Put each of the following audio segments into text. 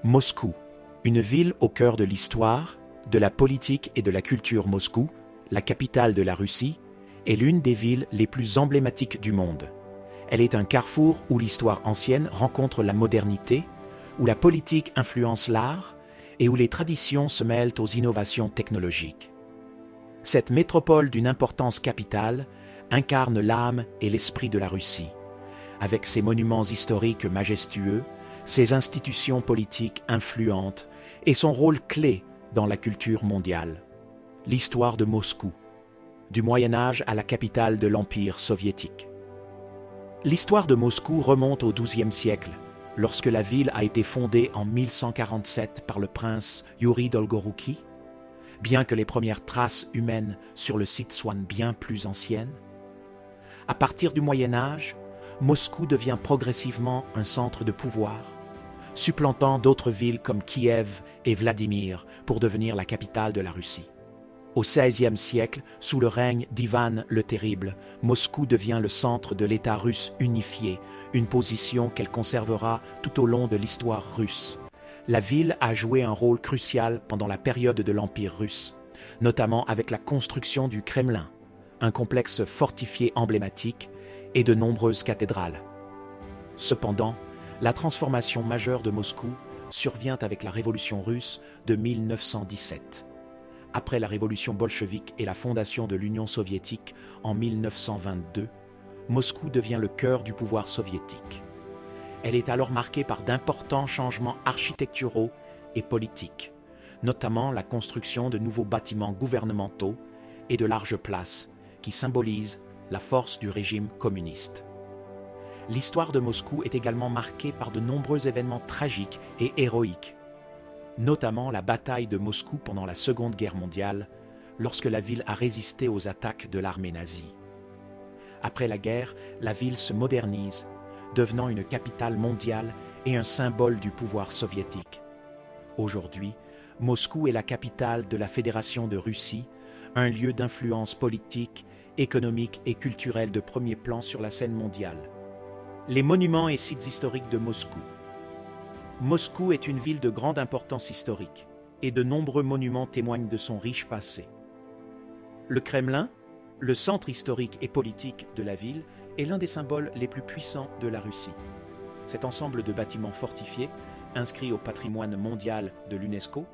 Moscou, une ville au cœur de l'histoire, de la politique et de la culture. Moscou, la capitale de la Russie, est l'une des villes les plus emblématiques du monde. Elle est un carrefour où l'histoire ancienne rencontre la modernité, où la politique influence l'art et où les traditions se mêlent aux innovations technologiques. Cette métropole d'une importance capitale incarne l'âme et l'esprit de la Russie, avec ses monuments historiques majestueux, ses institutions politiques influentes et son rôle clé dans la culture mondiale. L'histoire de Moscou, du Moyen Âge à la capitale de l'Empire soviétique. L'histoire de Moscou remonte au XIIe siècle, lorsque la ville a été fondée en 1147 par le prince Youri Dolgorouki, bien que les premières traces humaines sur le site soient bien plus anciennes. À partir du Moyen Âge, Moscou devient progressivement un centre de pouvoir, supplantant d'autres villes comme Kiev et Vladimir pour devenir la capitale de la Russie. Au XVIe siècle, sous le règne d'Ivan le Terrible, Moscou devient le centre de l'État russe unifié, une position qu'elle conservera tout au long de l'histoire russe. La ville a joué un rôle crucial pendant la période de l'Empire russe, notamment avec la construction du Kremlin, un complexe fortifié emblématique, et de nombreuses cathédrales. Cependant, la transformation majeure de Moscou survient avec la Révolution russe de 1917. Après la révolution bolchevique et la fondation de l'Union soviétique en 1922, Moscou devient le cœur du pouvoir soviétique. Elle est alors marquée par d'importants changements architecturaux et politiques, notamment la construction de nouveaux bâtiments gouvernementaux et de larges places qui symbolisent la force du régime communiste. L'histoire de Moscou est également marquée par de nombreux événements tragiques et héroïques, notamment la bataille de Moscou pendant la Seconde Guerre mondiale, lorsque la ville a résisté aux attaques de l'armée nazie. Après la guerre, la ville se modernise, devenant une capitale mondiale et un symbole du pouvoir soviétique. Aujourd'hui, Moscou est la capitale de la Fédération de Russie, un lieu d'influence politique, économique et culturelle de premier plan sur la scène mondiale. Les monuments et sites historiques de Moscou. Moscou est une ville de grande importance historique, et de nombreux monuments témoignent de son riche passé. Le Kremlin, le centre historique et politique de la ville, est l'un des symboles les plus puissants de la Russie. Cet ensemble de bâtiments fortifiés, inscrits au patrimoine mondial de l'UNESCO,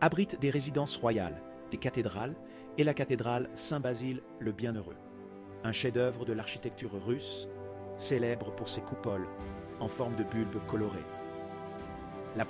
abrite des résidences royales, des cathédrales et la cathédrale Saint-Basile le Bienheureux, un chef-d'œuvre de l'architecture russe, célèbre pour ses coupoles en forme de bulbes colorés.